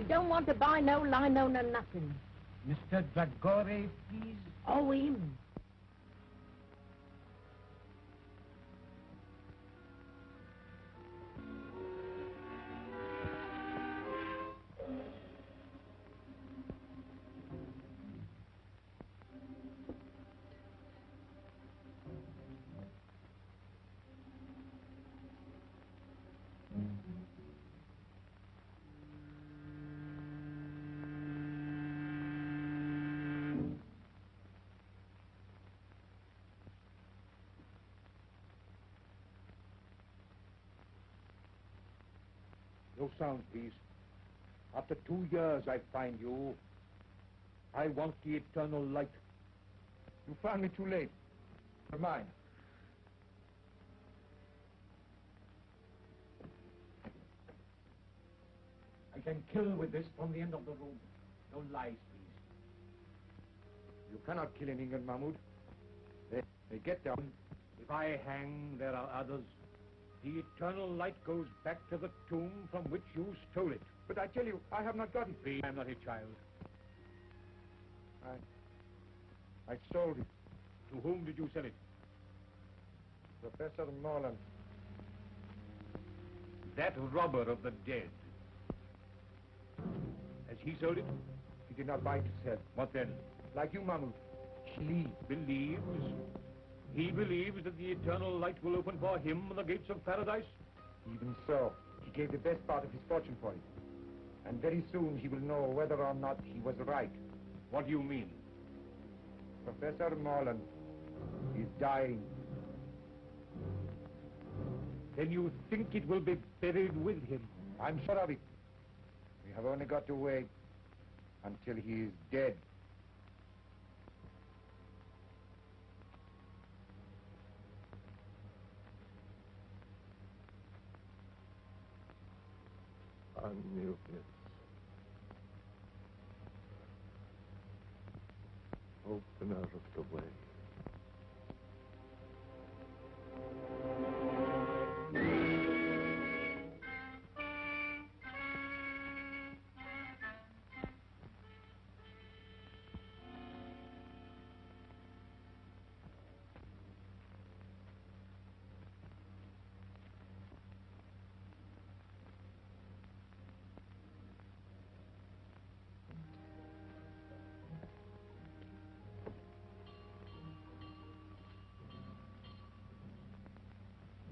We don't want to buy no lino, no nothing. Mr. Dragore, please. Oh, him. No sound, please. After 2 years I find you. I want the eternal light. You found me too late. For mine. I can kill with this from the end of the room. No lies, please. You cannot kill in England, Mahmoud. They get down. If I hang, there are others. The eternal light goes back to the tomb from which you stole it. But I tell you, I have not got it. Please, I am not a child. I sold it. To whom did you sell it? Professor Morlant. That robber of the dead. Has he sold it? He did not buy it to sell. What then? Like you, Mahmoud. He believes. He believes that the eternal light will open for him the gates of paradise? Even so, he gave the best part of his fortune for it. And very soon he will know whether or not he was right. What do you mean? Professor Morlant is dying. Then you think it will be buried with him? I'm sure of it. We have only got to wait until he is dead. Unearth. Opener of the way.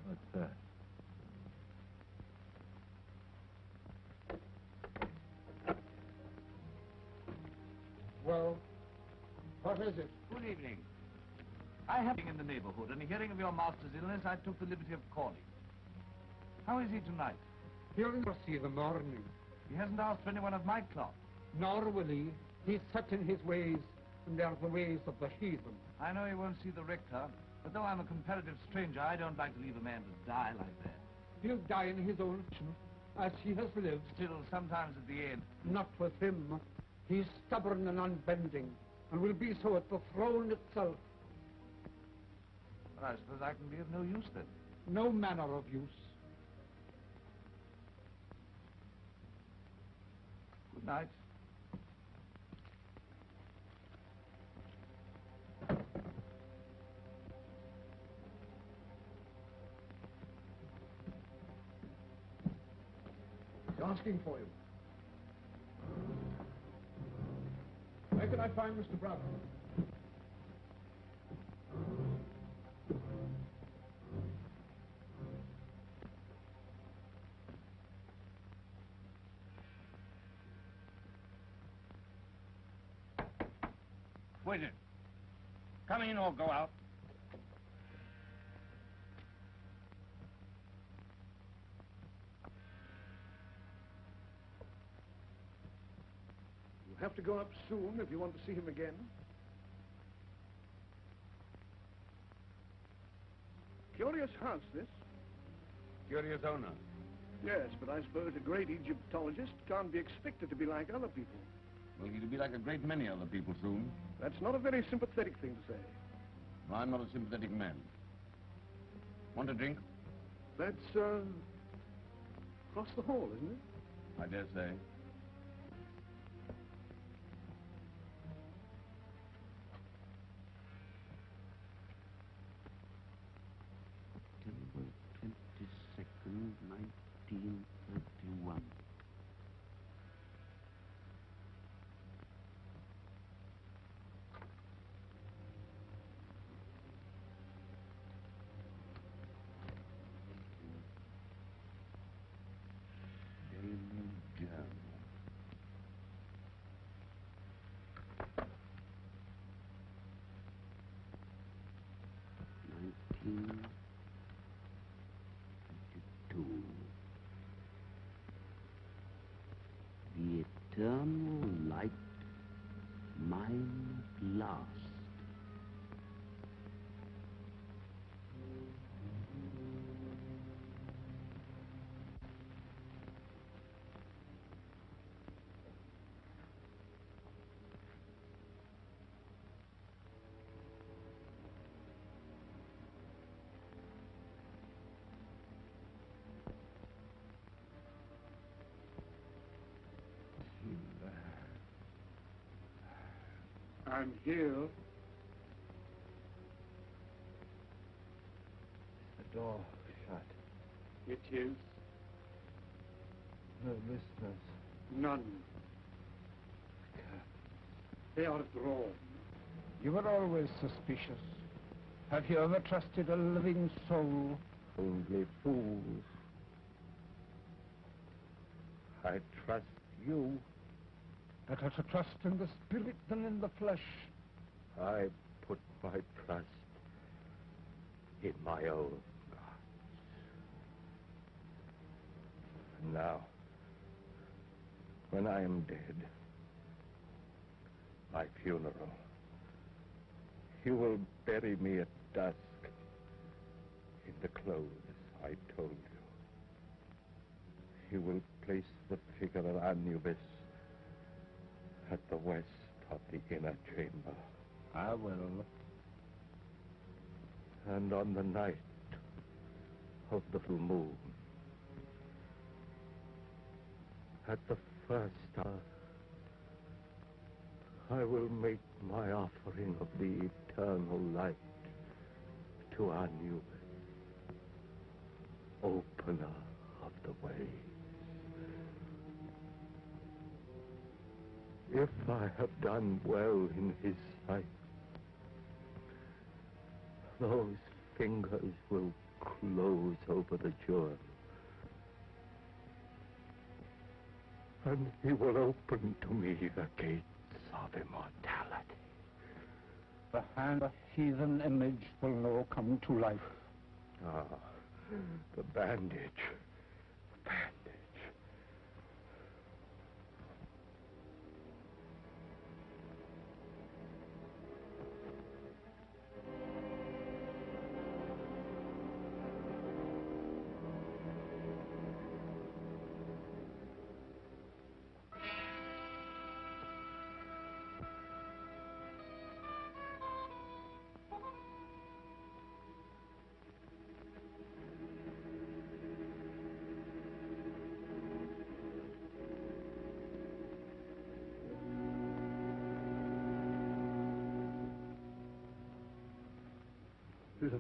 What's that? Well, what is it? Good evening. I have been in the neighborhood, and hearing of your master's illness, I took the liberty of calling. How is he tonight? He'll never see the morning. He hasn't asked for anyone of my cloth. Nor will he. He's set in his ways, and they're the ways of the heathen. I know he won't see the rector, but though I'm a comparative stranger, I don't like to leave a man to die like that. He'll die in his own fashion, as he has lived. Still, sometimes at the end. Not with him. He's stubborn and unbending, and will be so at the throne itself. Well, I suppose I can be of no use then. No manner of use. Good night. He's asking for you. Where can I find Mr. Brown? Who is it? Come in or go out. You'll have to go up soon if you want to see him again. Curious house, this. Curious owner. Yes, but I suppose a great Egyptologist can't be expected to be like other people. Well, he'll be like a great many other people soon. That's not a very sympathetic thing to say. Well, I'm not a sympathetic man. Want a drink? That's, across the hall, isn't it? I dare say. last. I'm here. The door shut. It is. No listeners. None. They are drawn. You were always suspicious. Have you ever trusted a living soul? Only fools. I trust you. Better to trust in the spirit than in the flesh. I put my trust in my own gods. And now, when I am dead, my funeral, you will bury me at dusk in the clothes I told you. You will place the figure of Anubis at the west of the inner chamber. I will. And on the night of the full moon, at the first hour, I will make my offering of the eternal light to Anubis, opener of the way. If I have done well in his sight, those fingers will close over the jewel, and he will open to me the gates of immortality. The hand of heathen image will now come to life. Ah, the bandage. The bandage.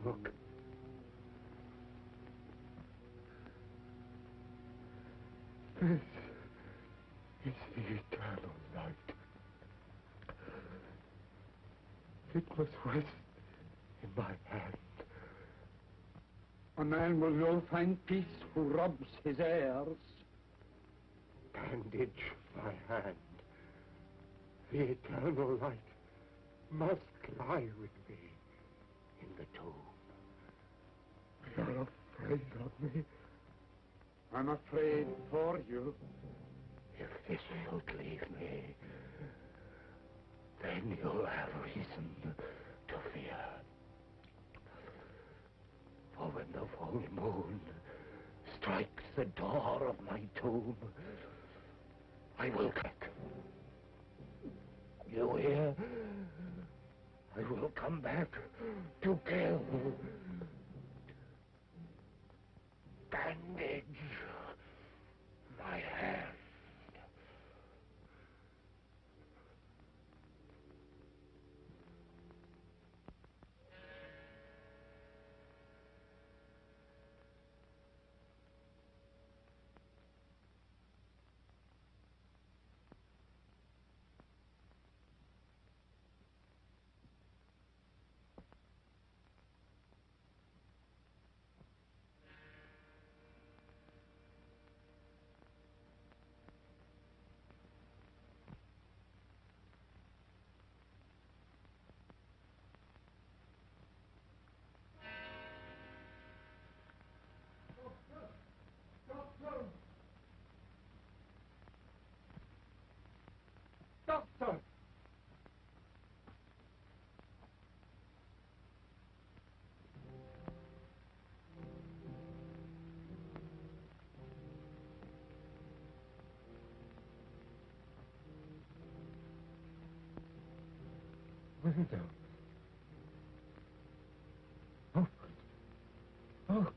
Look. This is the eternal light. It must rest in my hand. A man will not find peace who robs his heirs. Bandage my hand. The eternal light must lie with me in the tomb. You're afraid of me? I'm afraid for you. If this should leave me, then you'll have reason to fear. For when the full moon strikes the door of my tomb, I will crack. You hear? I will come back to kill. Bandage my hand. Doctor! No. Oh. Oh.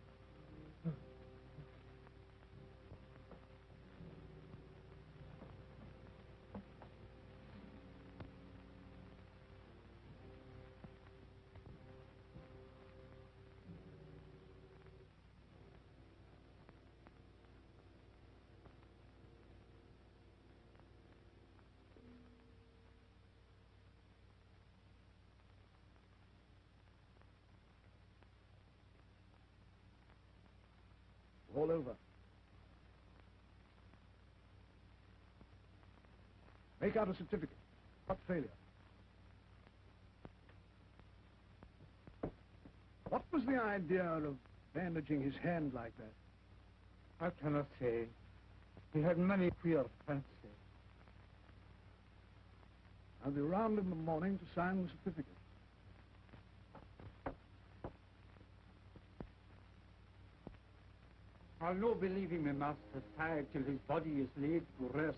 All over. Make out a certificate. What failure? What was the idea of bandaging his hand like that? I cannot say. He had many queer fancies. I'll be round in the morning to sign the certificate. I'll no believing my master tied till his body is laid to rest.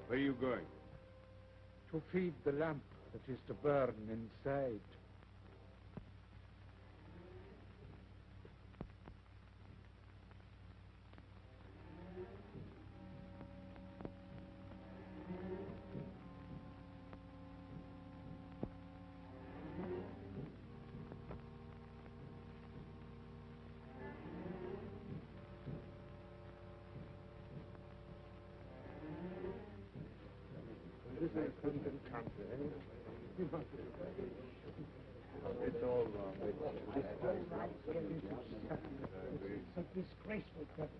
Where are you going? To feed the lamp that is to burn inside. It's all wrong. It's a disgraceful trouble.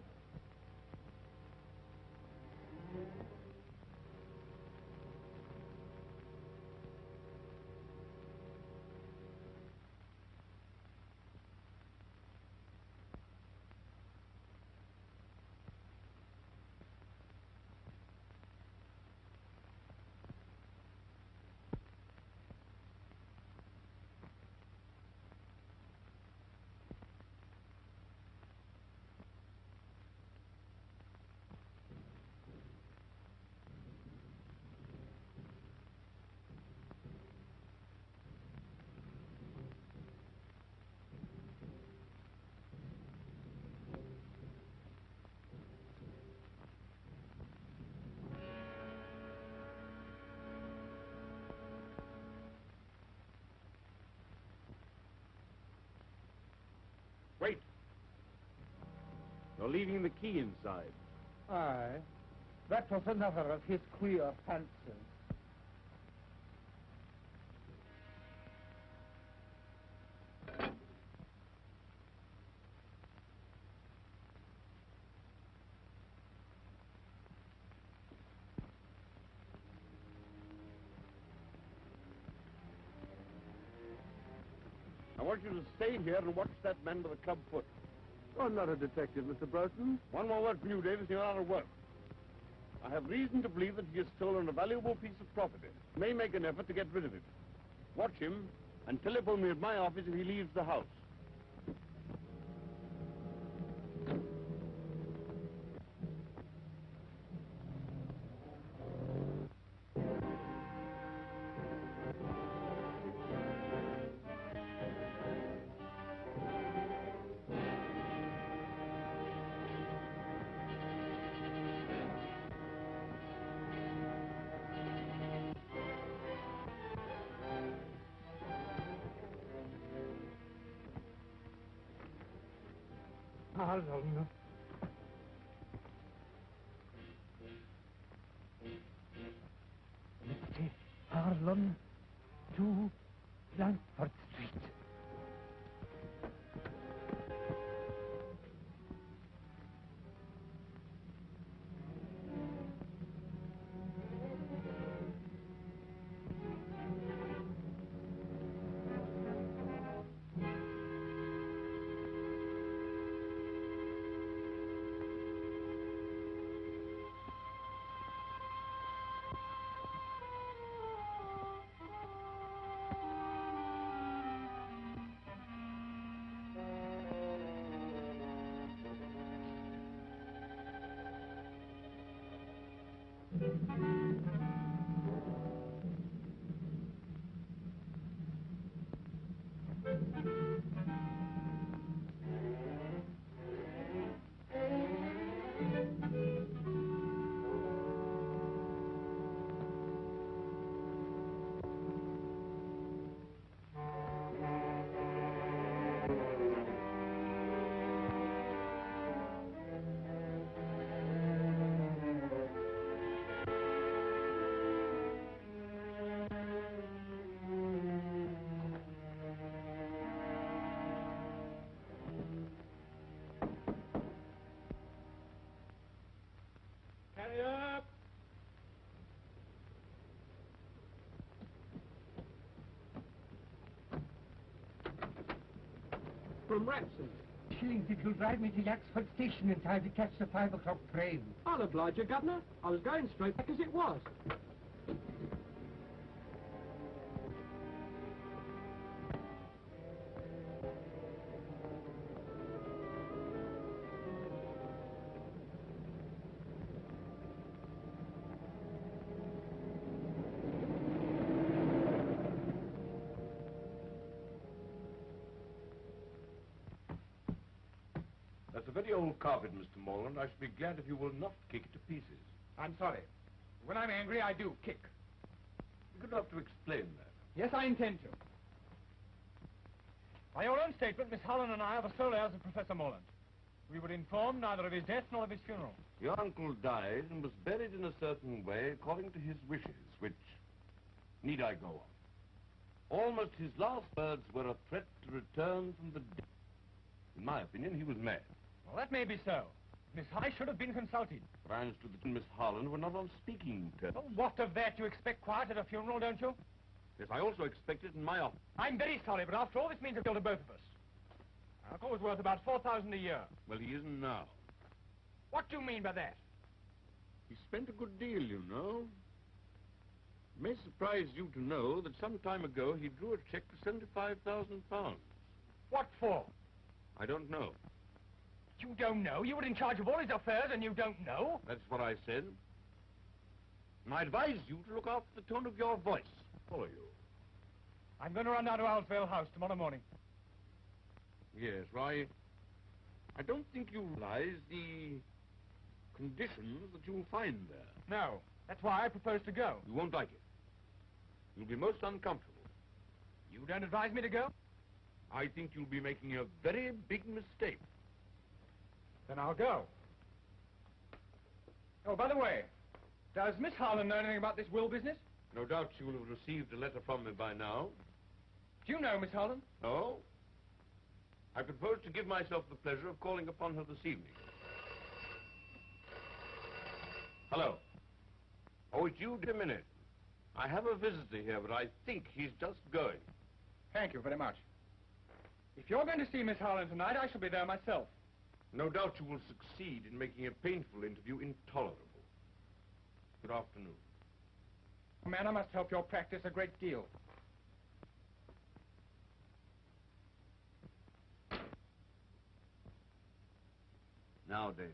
Wait! You're leaving the key inside. Aye. That was another of his queer fancies. I want you to stay here and watch that man with a club foot. I'm not a detective, Mr. Burton. One more word from you, Davis, you're out of work. I have reason to believe that he has stolen a valuable piece of property. May make an effort to get rid of it. Watch him and telephone me at my office if he leaves the house. Harlan. Mr. Harlan to Blandford Street. Carry up! From Ransom. Shillings, it will drive me to Yaxford Station in time to catch the 5 o'clock train. I'll oblige you, Governor. I was going straight back as it was. That's a very old carpet, Mr. Morland. I should be glad if you will not kick it to pieces. I'm sorry. When I'm angry, I do kick. You're going to have to explain that. Yes, I intend to. By your own statement, Miss Holland and I are the sole heirs of Professor Morlant. We were informed neither of his death nor of his funeral. Your uncle died and was buried in a certain way according to his wishes, which need I go on. Almost his last words were a threat to return from the dead. In my opinion, he was mad. Well, that may be so. Miss I should have been consulted. But I understood that Miss Harlan were not on speaking terms. Well, what of that? You expect quiet at a funeral, don't you? Yes, I also expect it in my office. I'm very sorry, but after all, this means a bill to both of us. Our uncle was worth about $4,000 a year. Well, he isn't now. What do you mean by that? He spent a good deal, you know. It may surprise you to know that some time ago he drew a check for £75,000. What for? I don't know. You don't know? You were in charge of all his affairs and you don't know? That's what I said. And I advise you to look after the tone of your voice. Follow you. I'm going to run down to Owlsvale House tomorrow morning. Yes, why, I don't think you realize the conditions that you'll find there. No. That's why I propose to go. You won't like it. You'll be most uncomfortable. You don't advise me to go? I think you'll be making a very big mistake. Then I'll go. Oh, by the way, does Miss Harlan know anything about this will business? No doubt she will have received a letter from me by now. Do you know Miss Harlan? No? I propose to give myself the pleasure of calling upon her this evening. Hello. Oh, it's you, a minute. I have a visitor here, but I think he's just going. Thank you very much. If you're going to see Miss Harlan tonight, I shall be there myself. No doubt you will succeed in making a painful interview intolerable. Good afternoon. Man, I must help your practice a great deal. Now, Davis.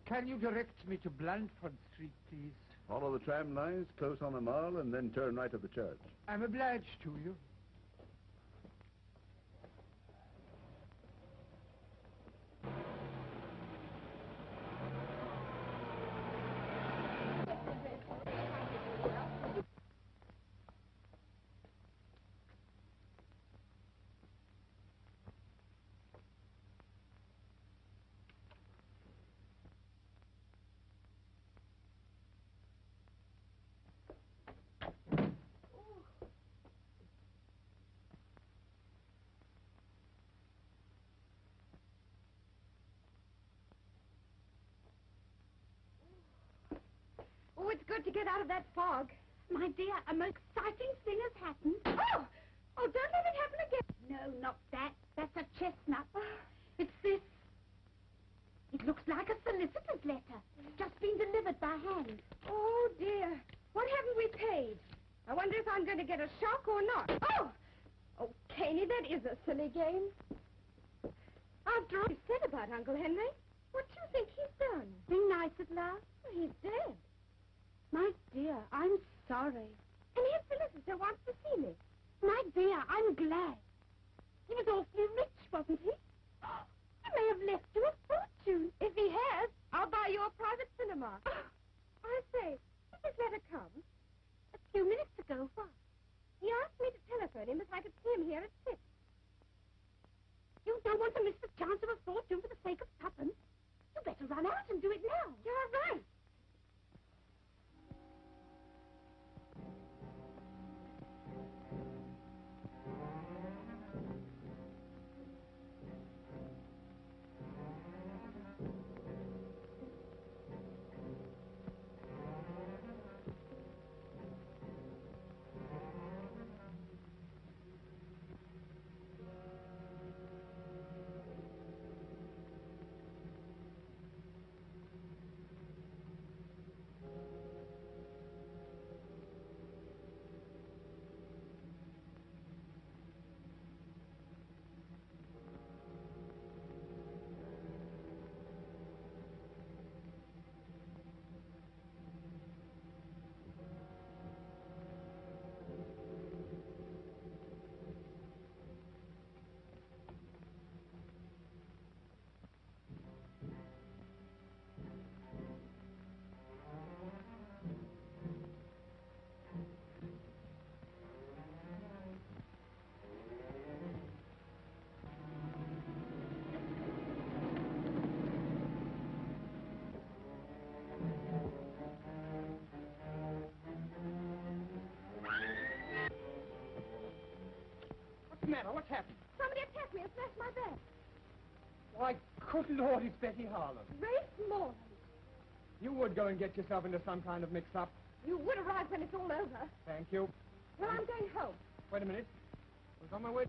Can you direct me to Blandford Street, please? Follow the tram lines, close on the Mall, and then turn right at the church. I'm obliged to you. Oh, it's good to get out of that fog. My dear, a most exciting thing has happened. Oh! Oh, don't let it happen again. No, not that. That's a chestnut. It's this. It looks like a solicitor's letter. Just been delivered by hand. Oh, dear. What haven't we paid? I wonder if I'm going to get a shock or not. Oh! Oh, Caney, that is a silly game. After all you said about Uncle Henry, what do you think he's done? Be nice at last. He's dead. My dear, I'm sorry. And his solicitor wants to see me. My dear, I'm glad. He was awfully rich, wasn't he? He may have left you a fortune. If he has, I'll buy you a private cinema. I say, did this letter come? A few minutes ago, what? He asked me to telephone him if I could see him here at 6. You don't want to miss the chance of a fortune for the sake of tuppence. You better run out and do it now. You're right. What's the matter? What's happened? Somebody attacked me and smashed my bag. Why, good Lord, it's Betty Harlan. Race Morland. You would go and get yourself into some kind of mix-up. You would arrive when it's all over. Thank you. Well, I'm going home. Wait a minute. I was on my way.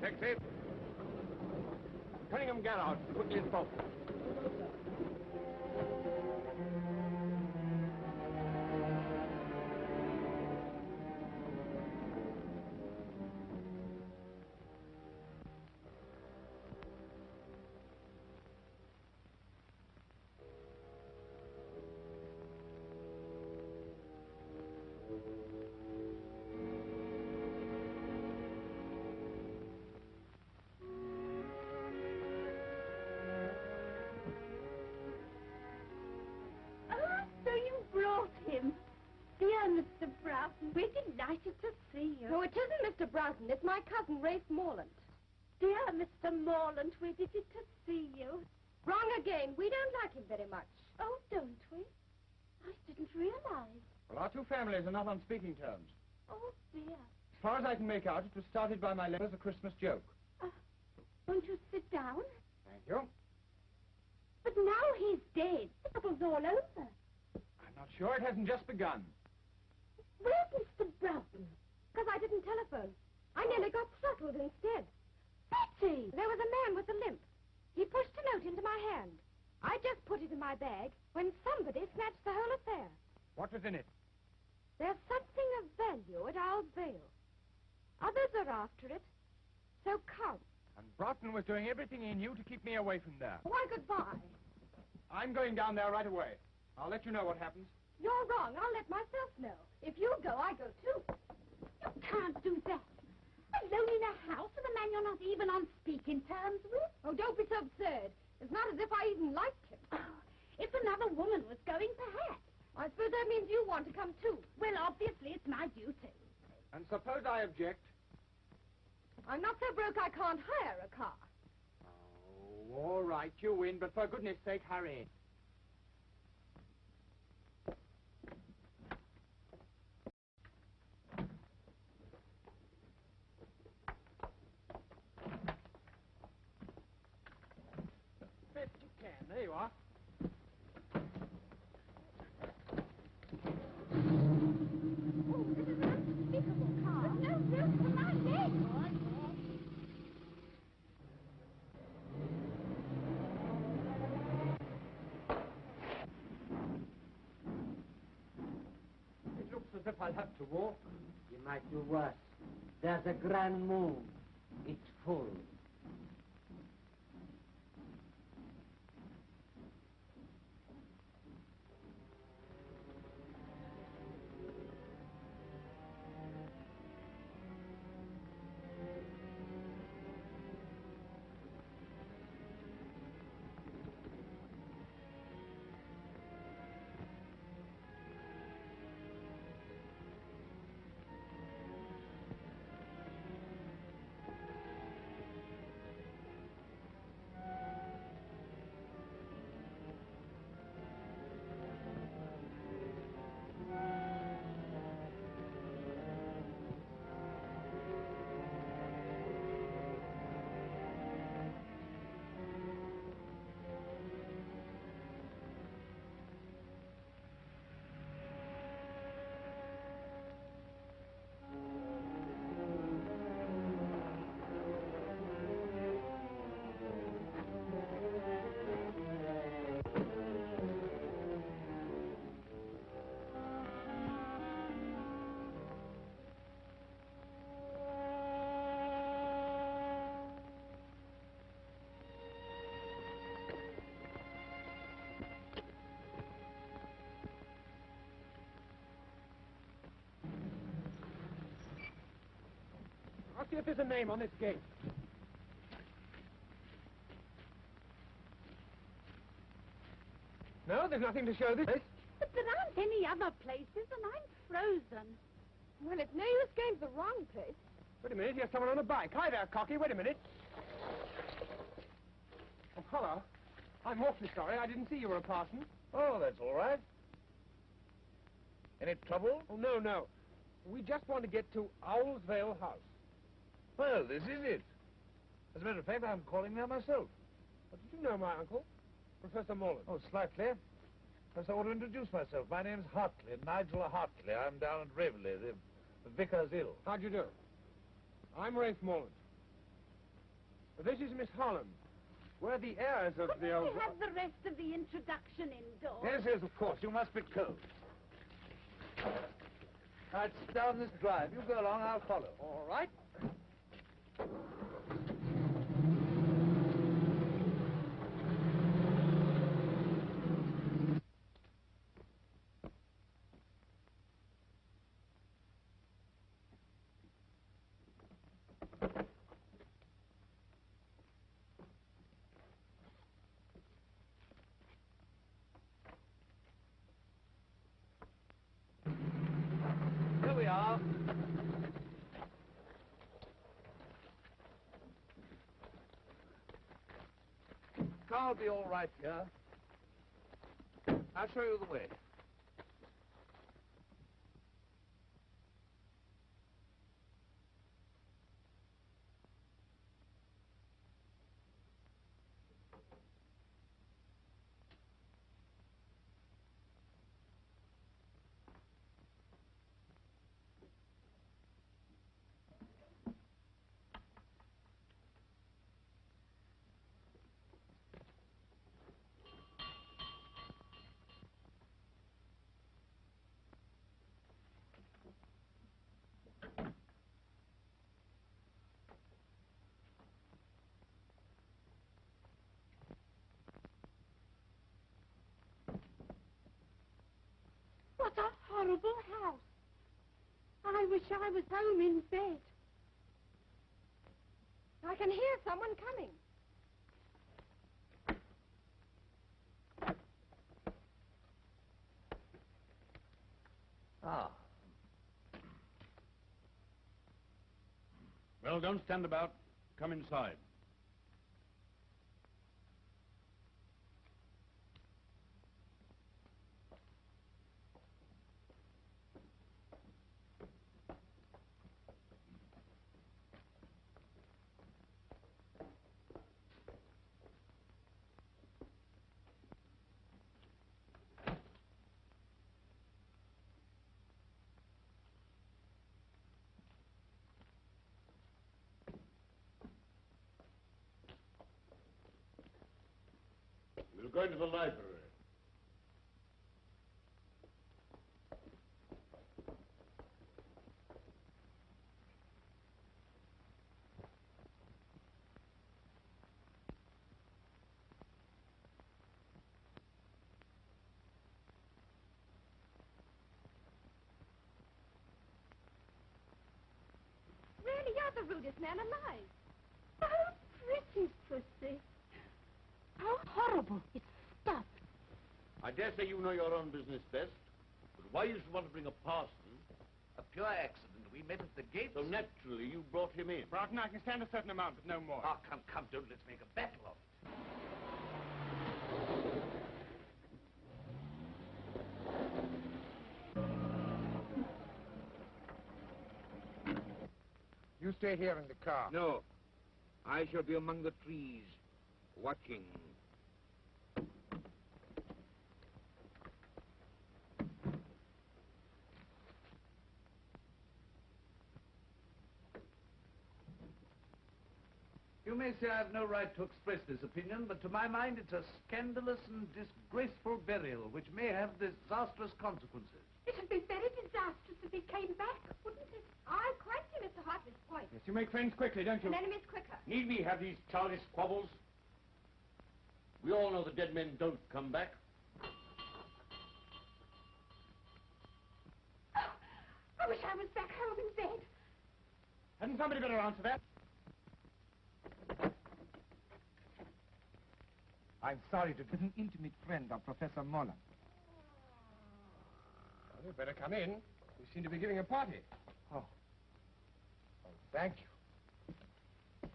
Taxi. Cunningham Gallows, quickly as possible. Broughton. It's my cousin, Rafe Morlant. Dear Mr. Morlant, we're delighted to see you. Wrong again. We don't like him very much. Oh, don't we? I didn't realize. Well, our two families are not on speaking terms. Oh, dear. As far as I can make out, it was started by my letter as a Christmas joke. Won't you sit down? Thank you. But now he's dead. The trouble's all over. I'm not sure. It hasn't just begun. Where's Mr. Broughton? Because I didn't telephone. I nearly got throttled instead. Betsy! There was a man with a limp. He pushed a note into my hand. I just put it in my bag when somebody snatched the whole affair. What was in it? There's something of value at Owl's Vale. Others are after it. So come. And Broughton was doing everything he knew to keep me away from there. Why, goodbye. I'm going down there right away. I'll let you know what happens. You're wrong. I'll let myself know. If you go, I go too. You can't do that. Alone in a house with a man you're not even on speaking terms with? Oh, don't be so absurd. It's not as if I even liked him. Oh, if another woman was going, perhaps. I suppose that means you want to come too. Well, obviously, it's my duty. And suppose I object? I'm not so broke I can't hire a car. Oh, all right, you win, but for goodness sake, hurry. Best you can. There you are. Oh, this is an unspeakable car. There's no room for my leg. It looks as if I'll have to walk. You might do worse. There's a grand moon. It's full. I'll see if there's a name on this gate. No, there's nothing to show this. But there aren't any other places, and I'm frozen. Well, it's no use going to the wrong place. Wait a minute, here's someone on a bike. Hi there, Cocky, wait a minute. Oh, hello. I'm awfully sorry, I didn't see you were a parson. Oh, that's all right. Any trouble? Oh, no. We just want to get to Owl's Vale House. Well, this is it. As a matter of fact, I'm calling there myself. But did you know my uncle, Professor Morlant? Oh, slightly. First, I want to introduce myself. My name's Hartley, Nigel Hartley. I'm down at Raveley. The vicar's ill. How do you do? I'm Rafe Morlant. This is Miss Holland. We're the heirs of the old... Couldn't we have the rest of the introduction indoors? Yes, of course. You must be cold. Now, it's down this drive. You go along, I'll follow. All right. Here we are. car will be all right here. I'll show you the way. What a horrible house. I wish I was home in bed. I can hear someone coming. Ah. Well, don't stand about. Come inside. We'll go into the library. Really, you're the rudest man alive. Oh, pretty pussy. How horrible. It's stuffed. I dare say you know your own business best, but why you should want to bring a parson? A pure accident. We met at the gate. So naturally you brought him in. Broughton, I can stand a certain amount, but no more. Oh, come, don't let's make a battle of it. You stay here in the car. No. I shall be among the trees, watching. You may say I have no right to express this opinion, but to my mind it's a scandalous and disgraceful burial which may have disastrous consequences. It would be very disastrous if he came back, wouldn't it? I quite see Mr. Hartley's point. Yes, you make friends quickly, don't you? And enemies quicker. Need we have these childish squabbles? We all know the dead men don't come back. Oh, I wish I was back home in bed. Hadn't somebody better answer that? I'm sorry to be an intimate friend of Professor Morlant. Well, you better come in. We seem to be giving a party. Oh, thank you.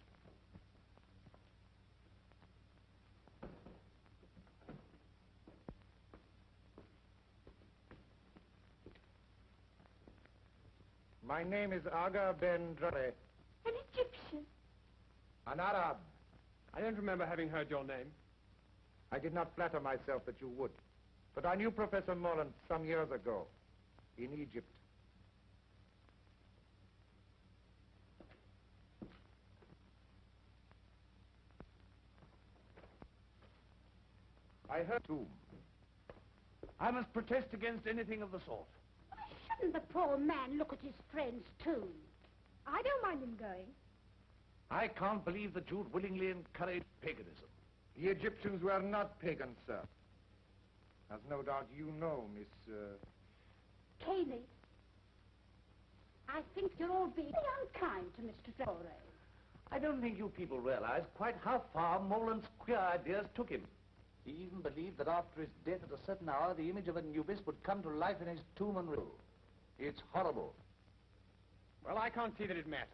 My name is Aga Ben Dre. An Egyptian. An Arab. I don't remember having heard your name. I did not flatter myself that you would. But I knew Professor Morlant some years ago, in Egypt. I heard too. I must protest against anything of the sort. Shouldn't the poor man look at his friends, too? I don't mind him going. I can't believe that you'd willingly encourage paganism. The Egyptians were not pagans, sir. As no doubt you know, Miss... Cayley, I think you're all being unkind to Mr. Dore. I don't think you people realize quite how far Morlant's queer ideas took him. He even believed that after his death at a certain hour, the image of Anubis would come to life in his tomb and rule. It's horrible. Well, I can't see that it matters.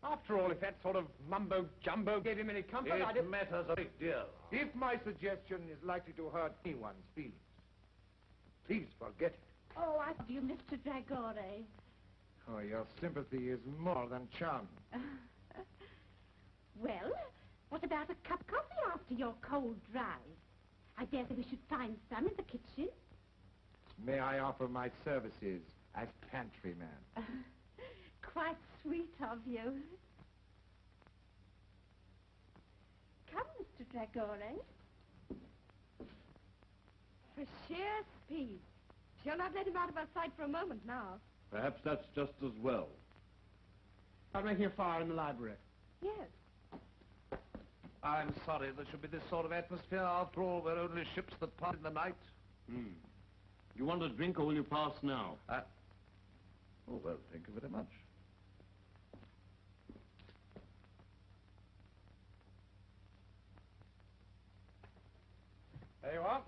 After all, if that sort of mumbo-jumbo gave him any comfort, It matters a great deal. If my suggestion is likely to hurt anyone's feelings, please forget it. Oh, I love you, Mr. Dragore. Oh, your sympathy is more than charming. Well, what about a cup of coffee after your cold drive? I dare say we should find some in the kitchen. May I offer my services as pantryman? Quite sweet of you. Come, Mr. Dragore. For sheer speed. She'll not let him out of our sight for a moment now. Perhaps that's just as well. I'm making a fire in the library. Yes. I'm sorry there should be this sort of atmosphere. After all, we're only ships that part in the night. You want a drink, or will you pass now? Oh, well, thank you very much. There you are.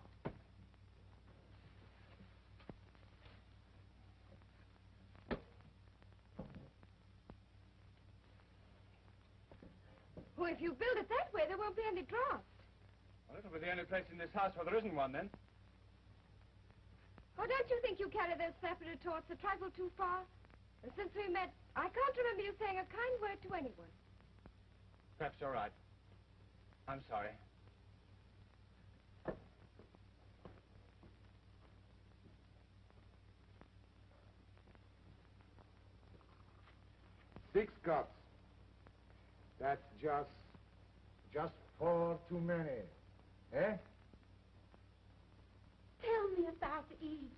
Well, if you build it that way, there won't be any draft. Well, it'll be the only place in this house where there isn't one, then. Oh, don't you think you carry those flappy retorts a trifle too far? And since we met, I can't remember you saying a kind word to anyone. Perhaps you're right. I'm sorry. Six cups. That's just 4 too many. Eh? Tell me about Egypt.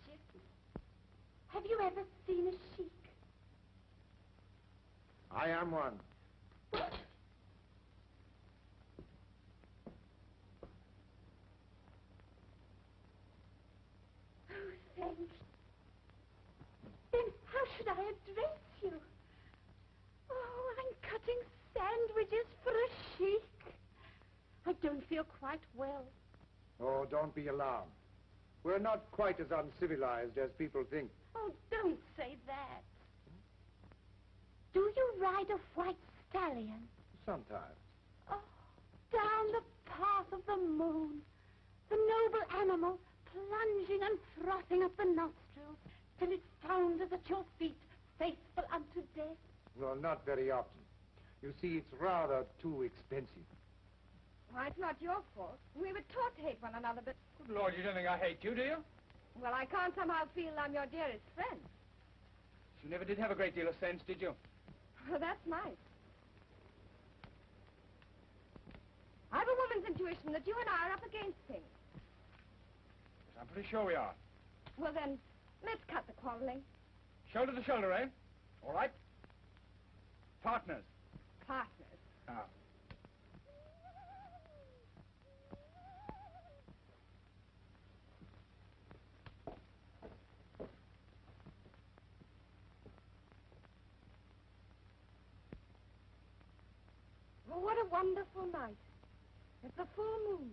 Have you ever seen a sheik? I am one. Oh, thanks. Then how should I address you? Oh, I'm cutting sandwiches for a sheik. I don't feel quite well. Oh, don't be alarmed. We're not quite as uncivilized as people think. Oh, don't say that. Do you ride a white stallion? Sometimes. Oh, down the path of the moon. The noble animal plunging and frothing up the nostrils till it founders at your feet, faithful unto death. Well, not very often. You see, it's rather too expensive. Why, it's not your fault. We were taught to hate one another, but... Good Lord, you don't think I hate you, do you? Well, I can't somehow feel I'm your dearest friend. You never did have a great deal of sense, did you? Well, that's nice. I've a woman's intuition that you and I are up against things. I'm pretty sure we are. Well, then, let's cut the quarreling. Shoulder to shoulder, eh? All right. Partners. Partners. Now. Oh, what a wonderful night. It's a full moon.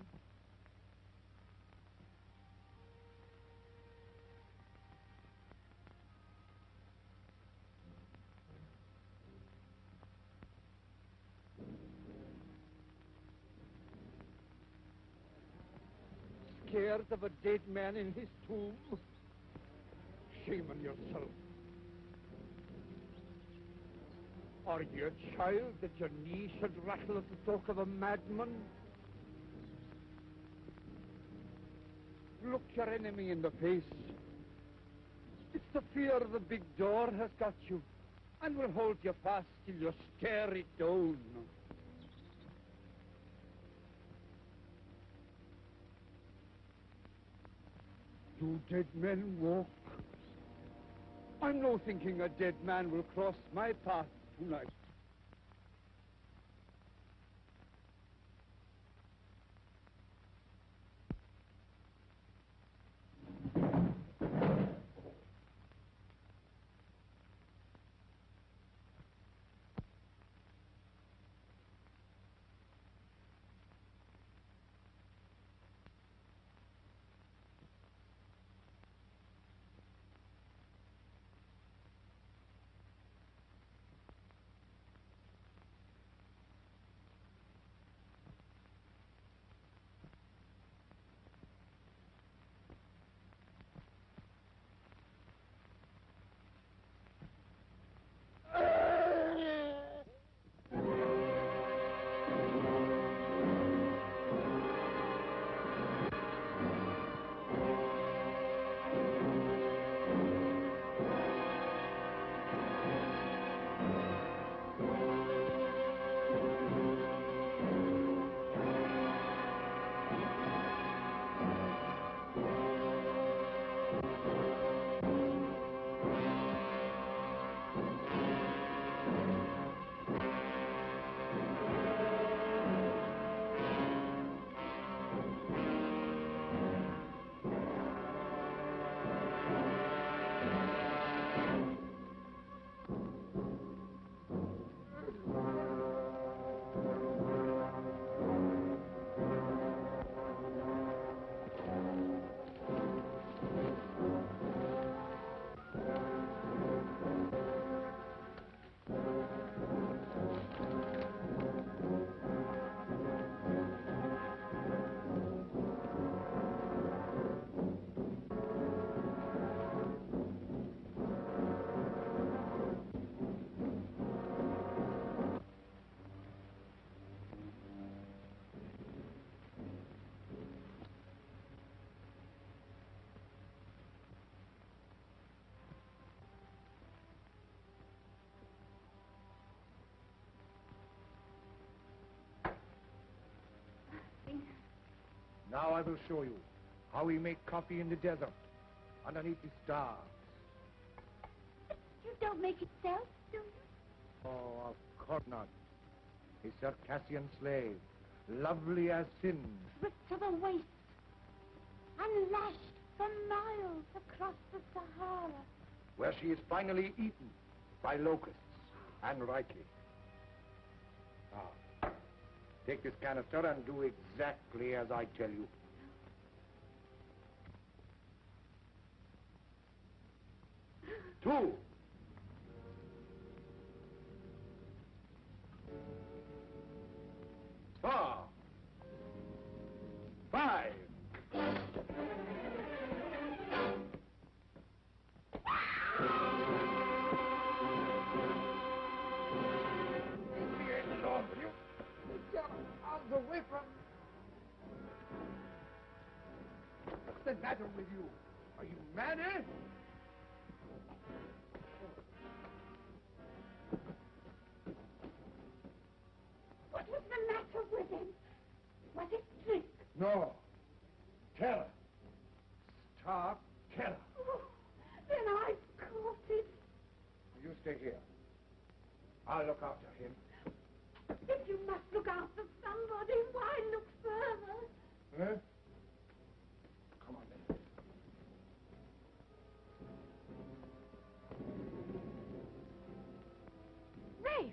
Scared of a dead man in his tomb? Shame on yourself. Are you a child that your knee should rattle at the talk of a madman? Look your enemy in the face. It's the fear of the big door has got you, and will hold you fast till you stare it down. Do dead men walk? I'm no thinking a dead man will cross my path tonight. Now I will show you how we make coffee in the desert, underneath the stars. You don't make it self, do you? Oh, of course not. A Circassian slave, lovely as sin. Stripped to the waist and lashed for miles across the Sahara. Where she is finally eaten by locusts, and rightly. Now, take this canister and do exactly as I tell you. Two. Four. Five. Arms away from... What's the matter with you? Are you mad, eh? What was the matter with him? Was it drink? No. Terror. Stark terror. Oh, then I've caught it. You stay here. I'll look after him. If you must look after somebody, why look further? Huh? Come on, then. Rafe!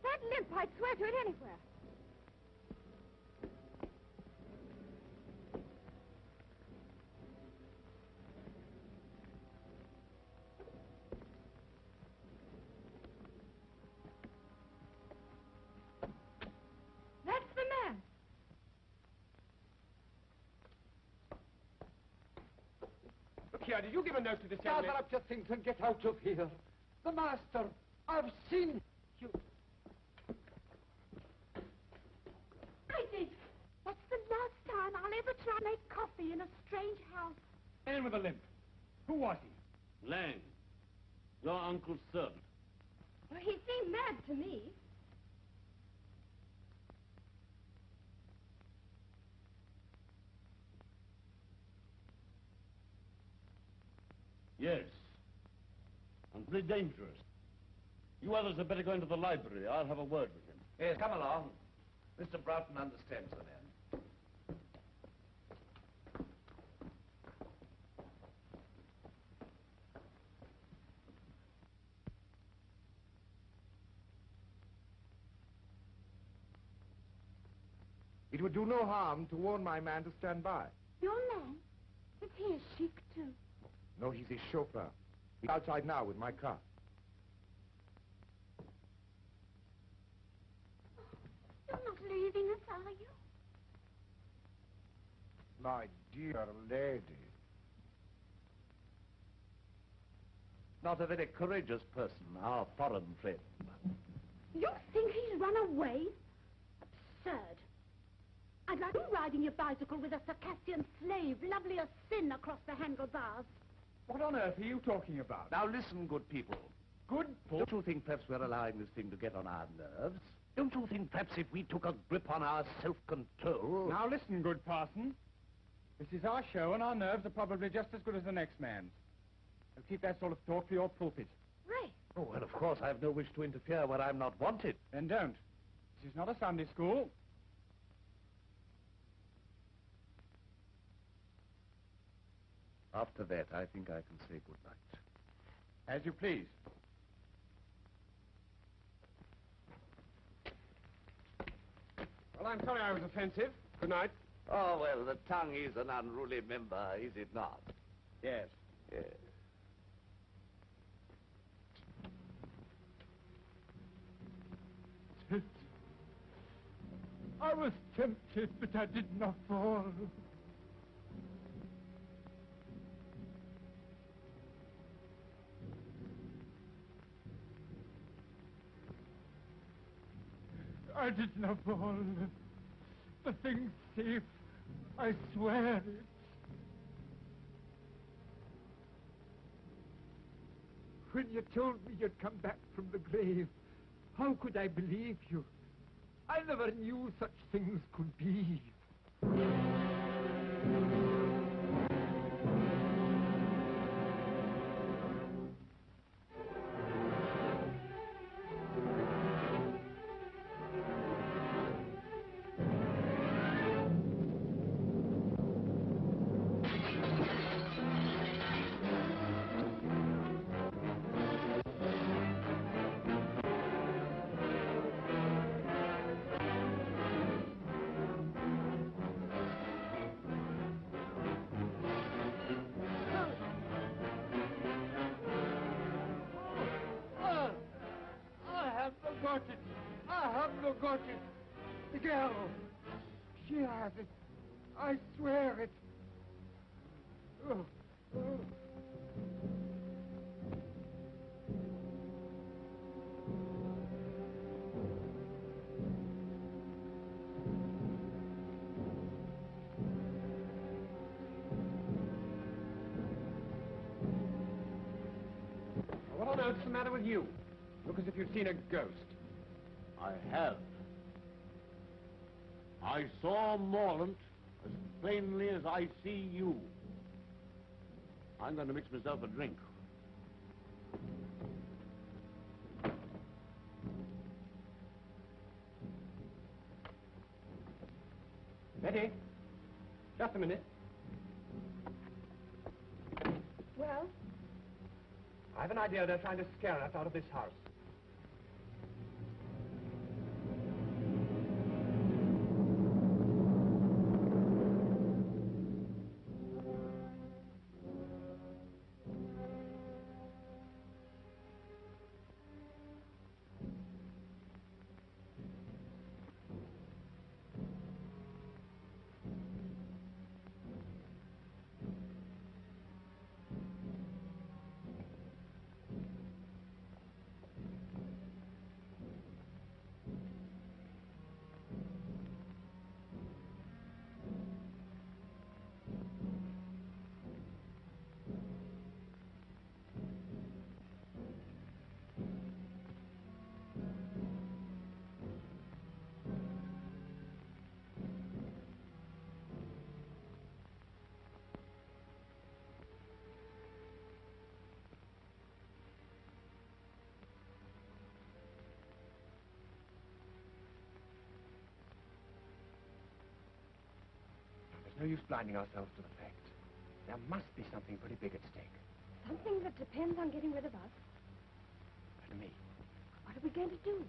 That limp, I'd swear to it anywhere. That's the man. Look here, did you give a note to this young Gather lady? up your things and get out of here. The master, I've seen you. I did. That's the last time I'll ever try to make coffee in a strange house. Man with a limp. Who was he? Lang, your uncle's servant. Well, he seemed mad to me. Yes. And pretty dangerous. You others had better go into the library. I'll have a word with him. Yes, come along. Mr. Broughton understands the man. It would do no harm to warn my man to stand by. Your man? Is he a sheik, too? No, he's a chauffeur. He's outside now with my car. You're not leaving us, are you? My dear lady. Not a very courageous person, our foreign friend. You think he's run away? Absurd. I'd like you riding your bicycle with a Circassian slave, lovely as sin, across the handlebars. What on earth are you talking about? Now listen, good people. Good Don't you think perhaps we're allowing this thing to get on our nerves? Don't you think perhaps if we took a grip on our self-control... Now listen, good parson. This is our show, and our nerves are probably just as good as the next man's. So keep that sort of talk for your pulpit. Ray. Oh, well, of course, I have no wish to interfere where I'm not wanted. Then don't. This is not a Sunday school. After that, I think I can say good night. As you please. Well, I'm sorry I was offensive. Good night. Oh, well, the tongue is an unruly member, is it not? Yes. Yes. I was tempted, but I did not fall. I did not fall. The thing's safe. I swear it. When you told me you'd come back from the grave, how could I believe you? I never knew such things could be. got it. I have no got it. The girl. She has it. I swear it. Oh, oh. What on earth's the matter with you? Look as if you'd seen a ghost. I have. I saw Morlant as plainly as I see you. I'm going to mix myself a drink. Betty, just a minute. Well? I have an idea they're trying to scare us out of this house. No use blinding ourselves to the fact. There must be something pretty big at stake. Something that depends on getting rid of us. And me. What are we going to do?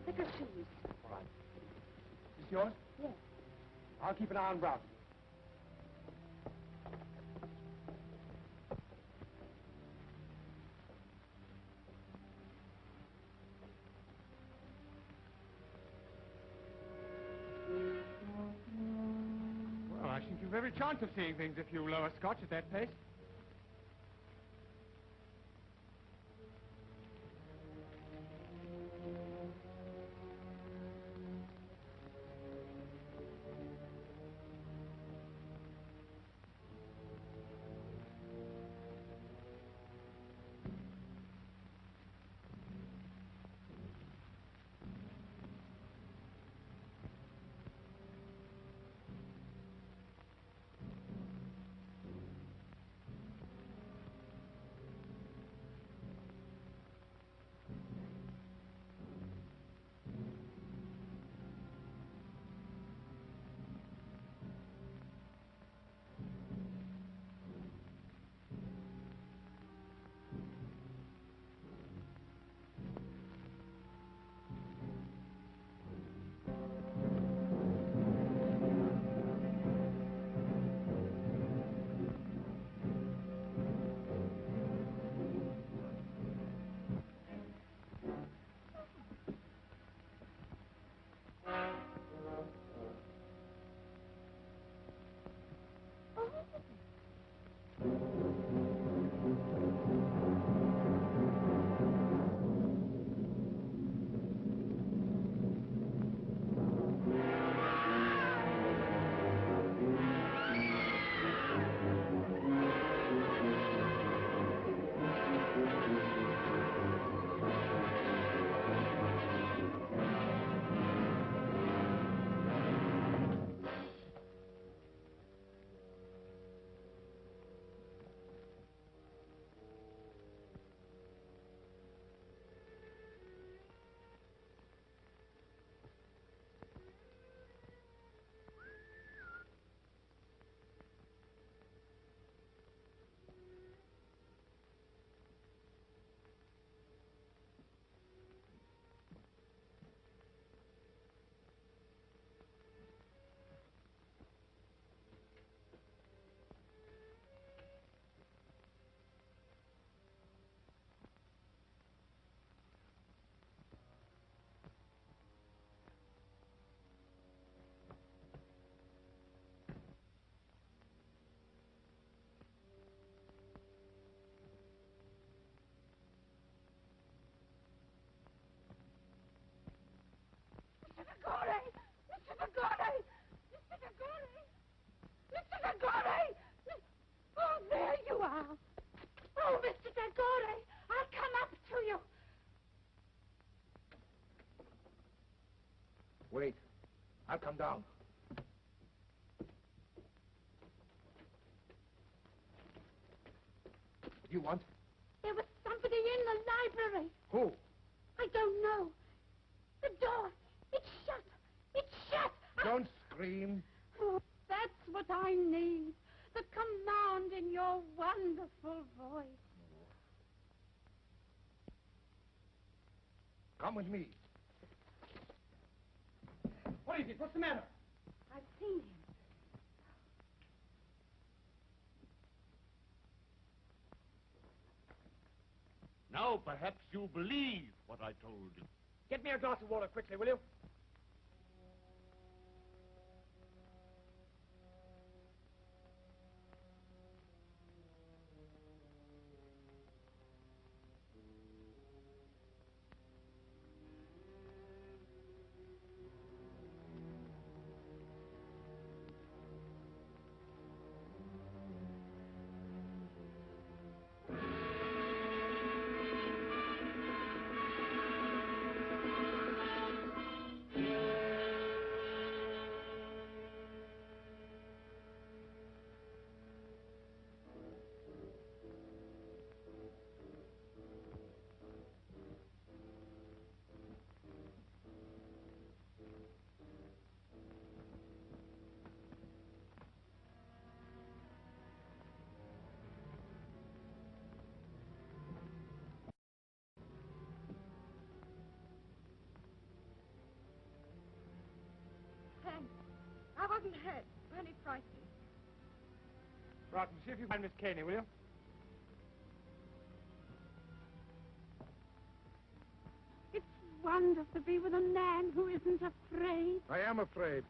Thicker shoes. All right. Is this yours? Yes. I'll keep an eye on Brown. Well, I think you've every chance of seeing things if you lower Scotch at that pace. What do you want? There was somebody in the library. Who? I don't know. The door. It's shut. It's shut. Don't scream. Oh, that's what I need. The command in your wonderful voice. Come with me. What is it? What's the matter? I've seen him. Now perhaps you believe what I told you. Get me a glass of water quickly, will you? Thanks. I wasn't hurt. Only frightened. Right, see if you find Miss Caney, will you? It's wonderful to be with a man who isn't afraid. I am afraid.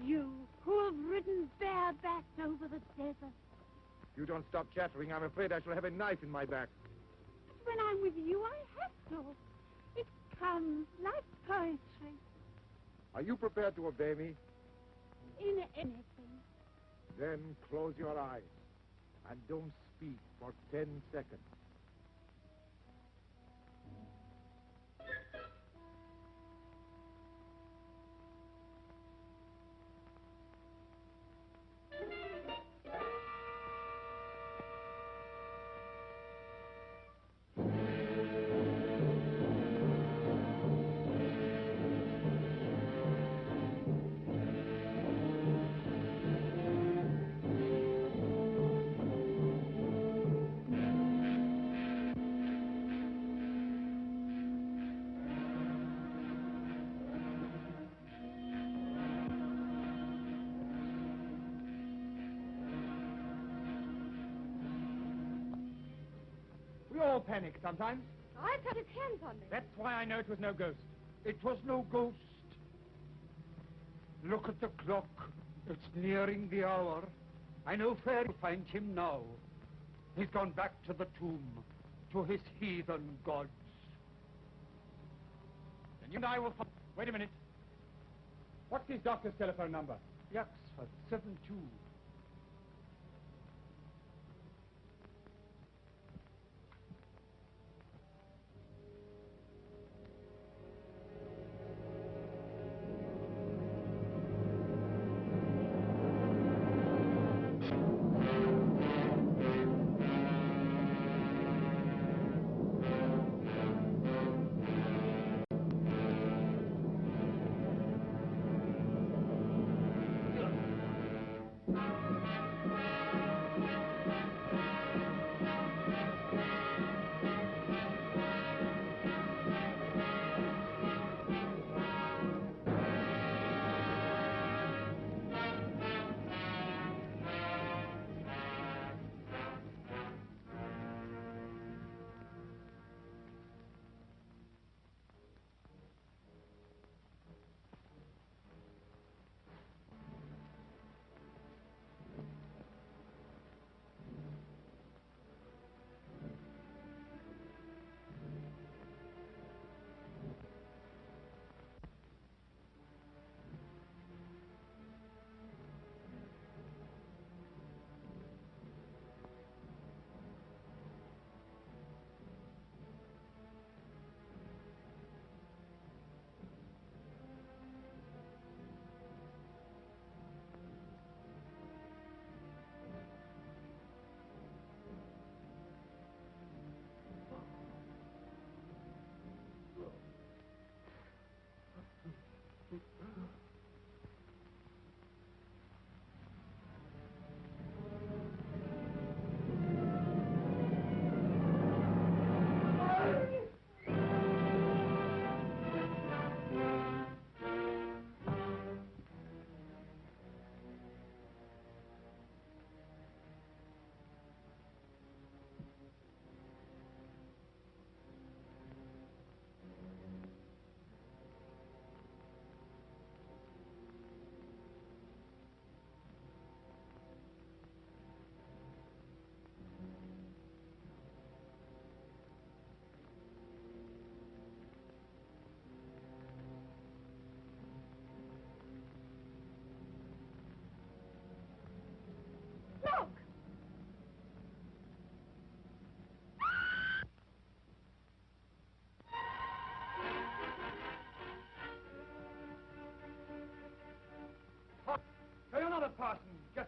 You, who have ridden barebacked over the desert. If you don't stop chattering, I'm afraid I shall have a knife in my back. But when I'm with you, I have to. It comes like poetry. Are you prepared to obey me? In anything. Then close your eyes and don't speak for 10 seconds. We all panic sometimes. I put his hands on me. That's why I know it was no ghost. It was no ghost. Look at the clock. It's nearing the hour. I know where to find him now. He's gone back to the tomb, to his heathen gods. Then you and I will find... Wait a minute. What's his doctor's telephone number? Yaxford 72.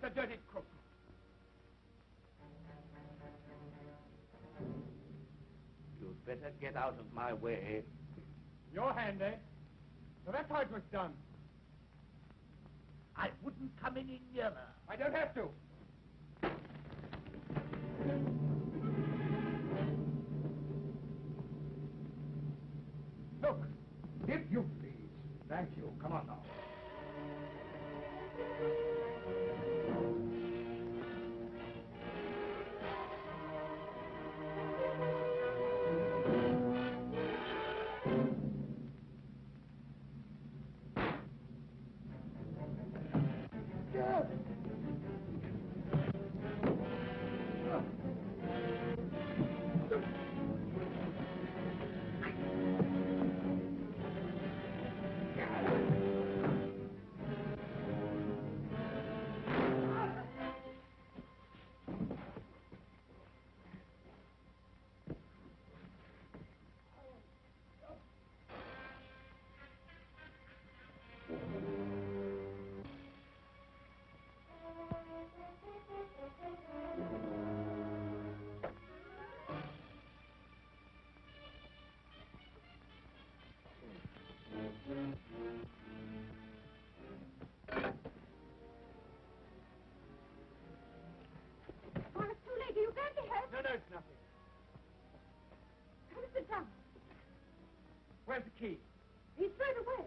the dirty crook. You'd better get out of my way. Your hand, eh? So that's how it was done. I wouldn't come any nearer. I don't have to. Look, if you please. Thank you. Come on now. No, it's nothing. Come sit down. Where's the key? He threw it away.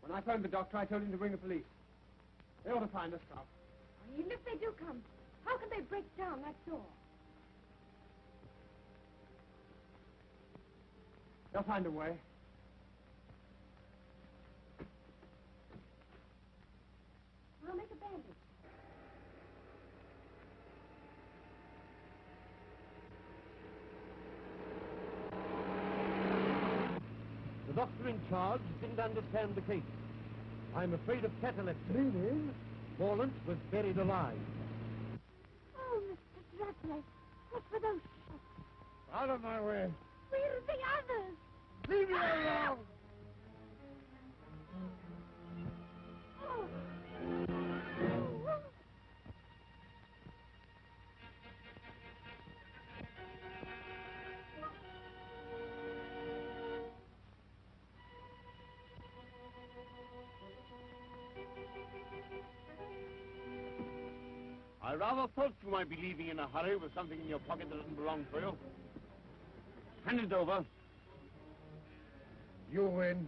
When I phoned the doctor, I told him to bring the police. They ought to find us now. Even if they do come, how can they break down that door? They'll find a way. I'll make a bandage. The doctor in charge didn't understand the case. I'm afraid of catalepsy. Meaning? Morlant was buried alive. Oh, Mr. Dudley, what were those shots? Out of my way. Where are the others? Leave me alone! Oh. I rather thought you might be leaving in a hurry with something in your pocket that doesn't belong to you. Hand it over. You win.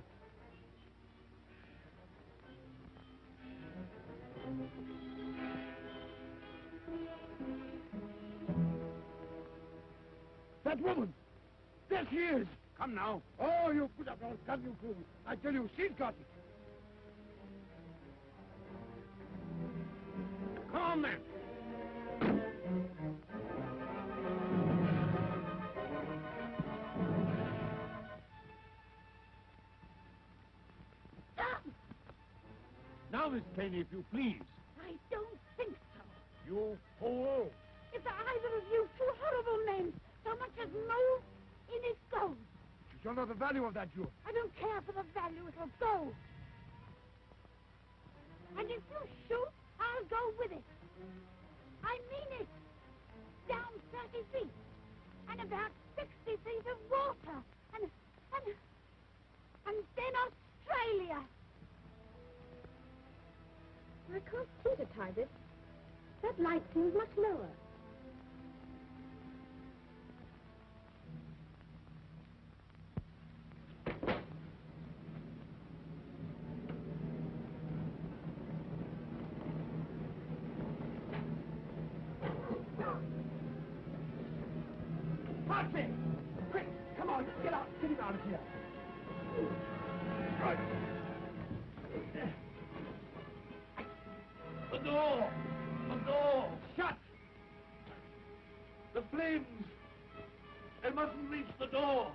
That woman! There she is! Come now. Oh, you put up your gun, you fool! I tell you, she's got it! Come on, then. Now, Miss Taney, if you please. I don't think so. You fool. If either of you two horrible men so much as move in it goes. You shall know the value of that jewel. I don't care for the value, it'll go. And if you shoot, I'll go with it. I mean it. Down 30 feet. And about 60 feet of water. And then Australia. I can't see the target. That light seems much lower. Taxi! Quick! Come on, get out! Get him out of here! Right! The door! The door! Shut! The flames! They mustn't reach the door!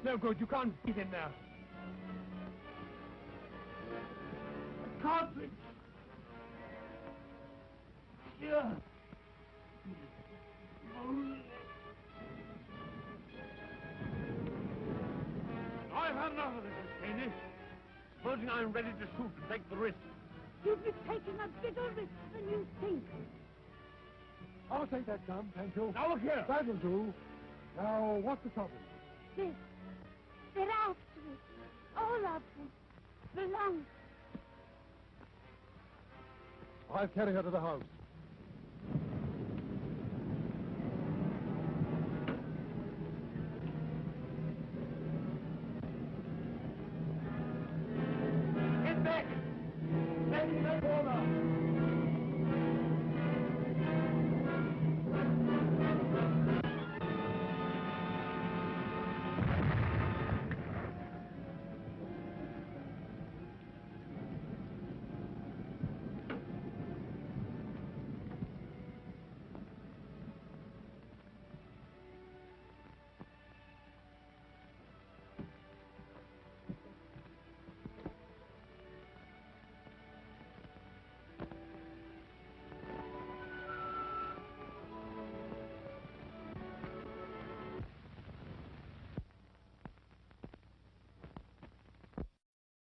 No good. You can't beat him there. Cartridge! Here. I've had enough of this, Miss Caney. Supposing I'm ready to shoot and take the risk. You'd be taking a bigger risk than you think. I'll take that gun, thank you. Now look here. That'll do. Now, what's the problem? This. They're after it. All of them. Belong. I'll carry her to the house.